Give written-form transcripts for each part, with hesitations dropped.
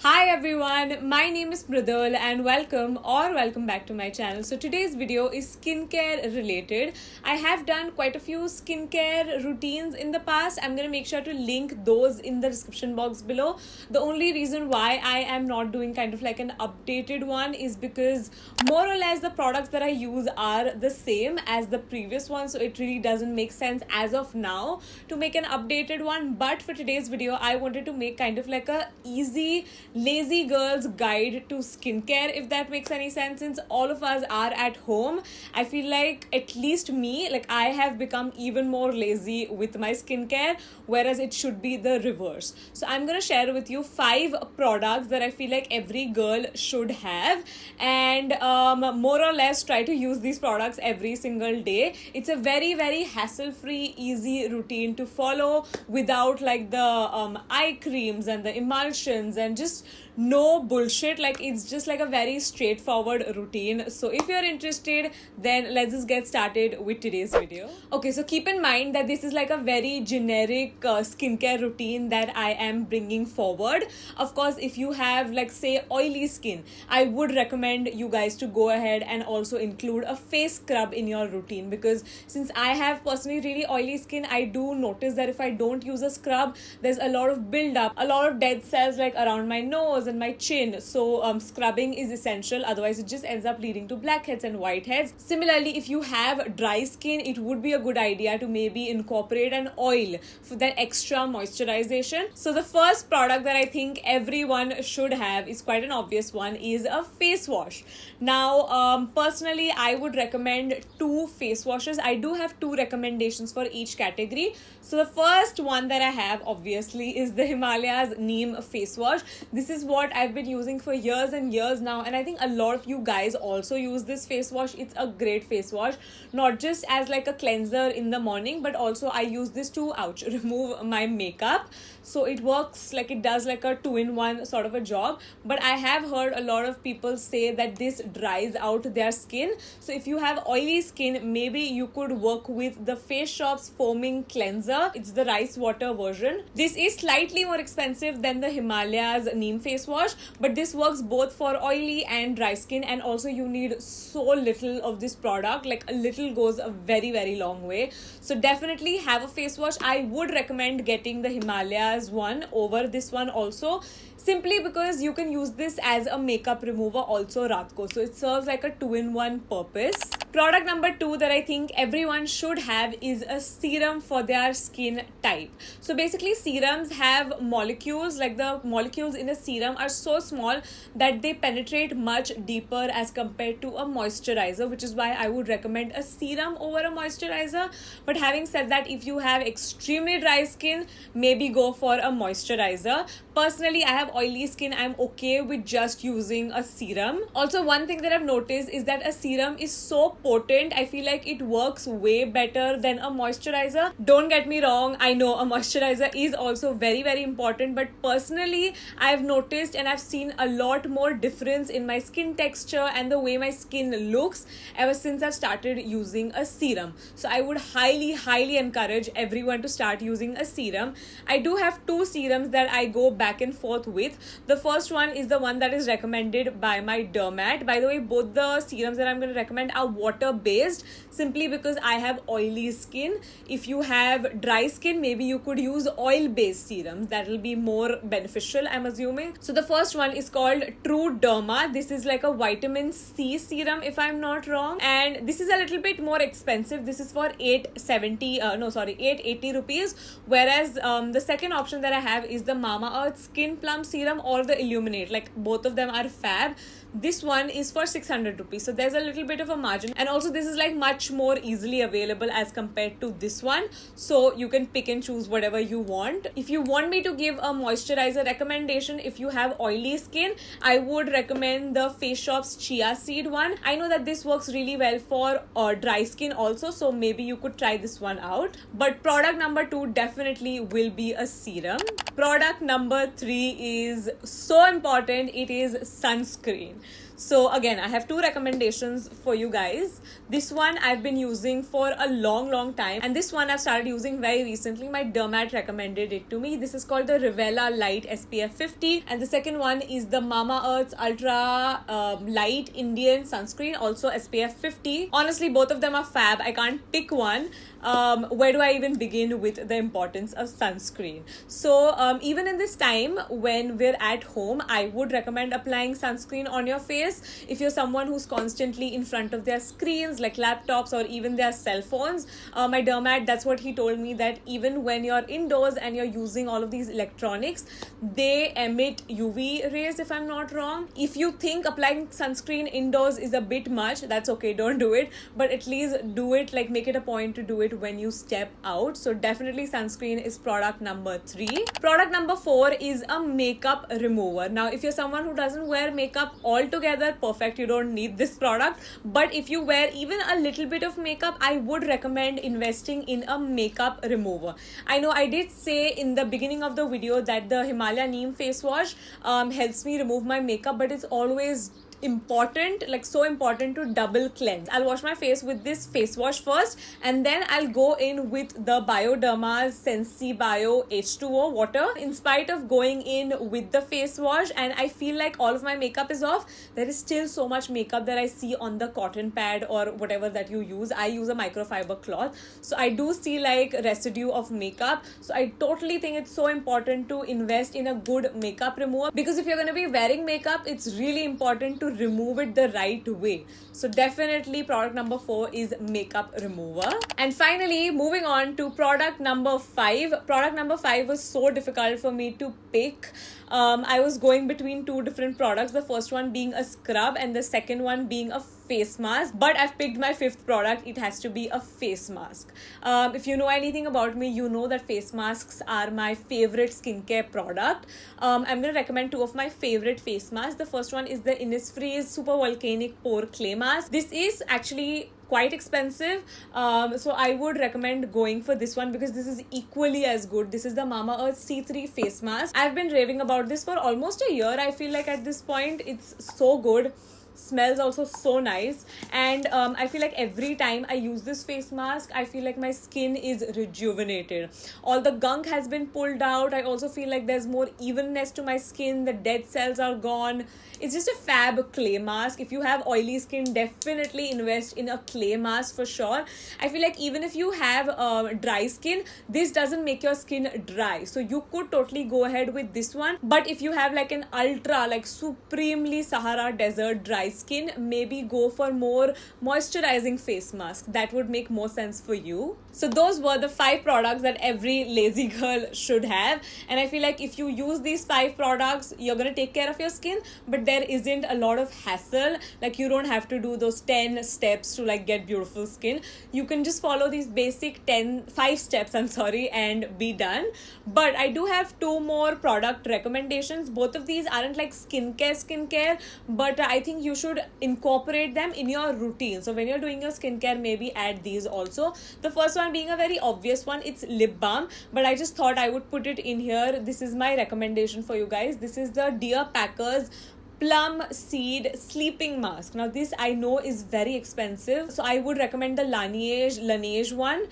Hi everyone, my name is Mridul and welcome back to my channel. So today's video is skincare related. I have done quite a few skincare routines in the past. I'm going to make sure to link those in the description box below. The only reason why I am not doing kind of like an updated one is because more or less the products that I use are the same as the previous one. So it really doesn't make sense as of now to make an updated one. But for today's video, I wanted to make kind of like a easy lazy girl's guide to skincare, if that makes any sense. Since all of us are at home, I feel like at least me, like I have become even more lazy with my skincare, whereas it should be the reverse. So I'm gonna share with you 5 products that I feel like every girl should have, and more or less try to use these products every single day. It's a very hassle-free, easy routine to follow without like the eye creams and the emulsions and just no bullshit. Like it's just like a very straightforward routine. So if you're interested, then let's just get started with today's video. Okay, so keep in mind that this is like a very generic skincare routine that I am bringing forward. Of course, if you have like say oily skin, I would recommend you guys to go ahead and also include a face scrub in your routine, because since I have personally really oily skin, I do notice that if I don't use a scrub, there's a lot of build-up, a lot of dead cells like around my nose and my chin. So scrubbing is essential, otherwise it just ends up leading to blackheads and whiteheads. Similarly, if you have dry skin, it would be a good idea to maybe incorporate an oil for that extra moisturization. So the first product that I think everyone should have is quite an obvious one, is a face wash. Now personally, I would recommend 2 face washes. I do have 2 recommendations for each category. So the first one that I have obviously is the Himalaya's Neem face wash. This is what I've been using for years and years now, and I think a lot of you guys also use this face wash. It's a great face wash, not just as like a cleanser in the morning, but also I use this to remove my makeup. So it works like, it does like a 2-in-1 sort of a job. But I have heard a lot of people say that this dries out their skin. So if you have oily skin, maybe you could work with the Faceshop's foaming cleanser. It's the rice water version. This is slightly more expensive than the Himalaya's Neem face wash, but this works both for oily and dry skin. And also you need so little of this product, like a little goes a very long way. So definitely have a face wash. I would recommend getting the Himalaya's one over this one also, simply because you can use this as a makeup remover also raat ko. So it serves like a 2-in-1 purpose. Product number 2 that I think everyone should have is a serum for their skin type. So basically serums have molecules, like the molecules in a serum are so small that they penetrate much deeper as compared to a moisturizer, which is why I would recommend a serum over a moisturizer. But having said that, if you have extremely dry skin, maybe go for a moisturizer. Personally, I have oily skin. I'm okay with just using a serum. Also, one thing that I've noticed is that a serum is so potent. I feel like it works way better than a moisturizer. Don't get me wrong, I know a moisturizer is also very important, but personally I've noticed and I've seen a lot more difference in my skin texture and the way my skin looks ever since I've started using a serum. So I would highly encourage everyone to start using a serum. I do have 2 serums that I go back and forth with. The first one is the one that is recommended by my dermat. By the way, both the serums that I'm going to recommend are water based, simply because I have oily skin. If you have dry skin, maybe you could use oil based serums. That will be more beneficial, I'm assuming. So the first one is called Truderma. This is like a vitamin C serum, if I'm not wrong, and this is a little bit more expensive. This is for 880 rupees, whereas the second option that I have is the Mamaearth Skin Plum serum or the Illuminate. Like both of them are fab. This one is for 600 rupees, so there's a little bit of a margin, and also this is like much more easily available as compared to this one, so you can pick and choose whatever you want. If you want me to give a moisturizer recommendation, if you have oily skin, I would recommend the Faceshop's chia seed one. I know that this works really well for dry skin also, so maybe you could try this one out. But product number 2 definitely will be a serum. Product number 3 is so important. It is sunscreen. So again, I have 2 recommendations for you guys. is. This one I've been using for a long time, and this one I've started using very recently. My dermat recommended it to me. This is called the Rivela Light SPF 50, and the second one is the Mamaearth Ultra Light Indian Sunscreen, also SPF 50. Honestly, both of them are fab. I can't pick one. Where do I even begin with the importance of sunscreen? So even in this time when we're at home, I would recommend applying sunscreen on your face. If you're someone who's constantly in front of their screens like laptops or even their cell phones, my dermat, that's what he told me, that even when you're indoors and you're using all of these electronics, they emit UV rays, if I'm not wrong. If you think applying sunscreen indoors is a bit much, that's okay, don't do it, but at least do it, like make it a point to do it when you step out. So definitely sunscreen is product number 3. Product number 4 is a makeup remover. Now if you're someone who doesn't wear makeup altogether, perfect, you don't need this product. But if you wear even a little bit of makeup, I would recommend investing in a makeup remover. I know I did say in the beginning of the video that the Himalaya Neem face wash helps me remove my makeup, but it's always important, like so important, to double cleanse. I'll wash my face with this face wash first, and then I'll go in with the Bioderma's Sensibio H2O water. In spite of going in with the face wash and I feel like all of my makeup is off, there is still so much makeup that I see on the cotton pad or whatever that you use. I use a microfiber cloth, so I do see like residue of makeup. So I totally think it's so important to invest in a good makeup remover, because if you're going to be wearing makeup, it's really important to remove it the right way. So definitely product number 4 is makeup remover. And finally, moving on to product number 5. Product number 5 was so difficult for me to pick. I was going between 2 different products, the first one being a scrub and the second one being a face mask, but I've picked my 5th product. It has to be a face mask. If you know anything about me, you know that face masks are my favorite skincare product. I'm going to recommend 2 of my favorite face masks. The first one is the Innisfree Super Volcanic Pore Clay Mask. This is actually quite expensive, so I would recommend going for this one because this is equally as good. This is the Mamaearth C3 Facemask. I've been raving about this for almost a year. I feel like at this point it's so good. Smells also so nice, and I feel like every time I use this face mask, I feel like my skin is rejuvenated. All the gunk has been pulled out. I also feel like there's more evenness to my skin. The dead cells are gone. It's just a fab clay mask. If you have oily skin, definitely invest in a clay mask for sure. I feel like even if you have dry skin, this doesn't make your skin dry, so you could totally go ahead with this one. But if you have like an ultra, like supremely Sahara Desert dry skin, maybe go for more moisturizing face mask. That would make more sense for you. So those were the 5 products that every lazy girl should have, and I feel like if you use these 5 products, you're gonna take care of your skin, but there isn't a lot of hassle. Like you don't have to do those 10 steps to like get beautiful skin. You can just follow these basic 5 steps, and be done. But I do have 2 more product recommendations. Both of these aren't like skincare, but I think you should incorporate them in your routine. So when you're doing your skincare, maybe add these also. The first one being a very obvious one, it's lip balm, but I just thought I would put it in here. This is my recommendation for you guys. This is the Dear Packers Plum Seed Sleeping Mask. Now this I know is very expensive, so I would recommend the Laneige one.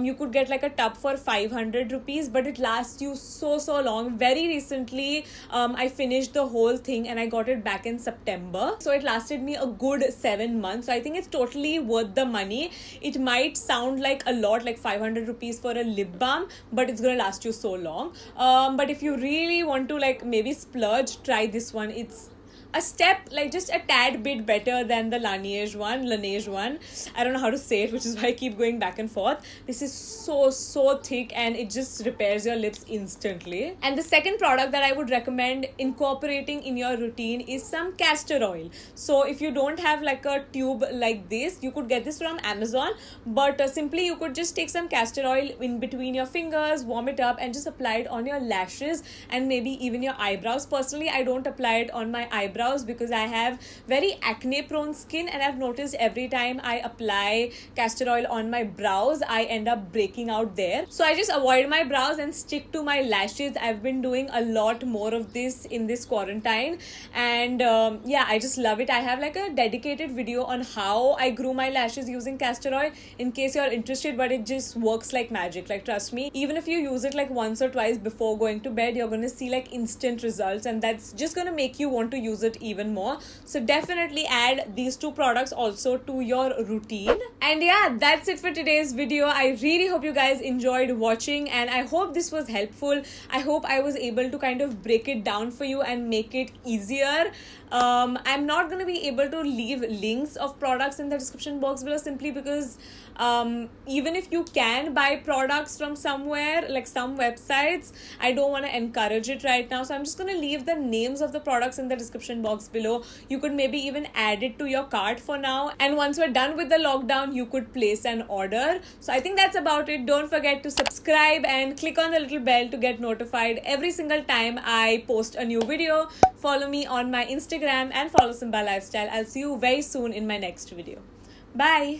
You could get like a tub for 500 rupees, but it lasts you so long. Very recently I finished the whole thing and I got it back in September, so it lasted me a good 7 months. So I think it's totally worth the money. It might sound like a lot, like 500 rupees for a lip balm, but it's gonna last you so long. But if you really want to like maybe splurge, try this one. It's a step, like just a tad bit better than the Laneige one. I don't know how to say it, which is why I keep going back and forth. This is so thick and it just repairs your lips instantly. And the second product that I would recommend incorporating in your routine is some castor oil. So if you don't have like a tube like this, you could get this from Amazon, but simply you could just take some castor oil in between your fingers, warm it up and just apply it on your lashes and maybe even your eyebrows. Personally, I don't apply it on my eyebrows eyebrows because I have very acne prone skin, and I've noticed every time I apply castor oil on my brows, I end up breaking out there. So I just avoid my brows and stick to my lashes. I've been doing a lot more of this in this quarantine, and yeah, I just love it. I have like a dedicated video on how I grew my lashes using castor oil in case you're interested, but it just works like magic. Like, trust me, even if you use it like once or twice before going to bed, you're gonna see like instant results, and that's just gonna make you want to use it even more. So definitely add these two products also to your routine. And yeah, that's it for today's video. I really hope you guys enjoyed watching, and I hope this was helpful. I hope I was able to kind of break it down for you and make it easier. I'm not going to be able to leave links of products in the description box below, simply because even if you can buy products from somewhere, like some websites, I don't want to encourage it right now. So I'm just going to leave the names of the products in the description box below. You could maybe even add it to your cart for now, and once we're done with the lockdown, you could place an order. So I think that's about it. Don't forget to subscribe and click on the little bell to get notified every single time I post a new video. Follow me on my Instagram and follow Simbaa Lifestyle. I'll see you very soon in my next video. Bye.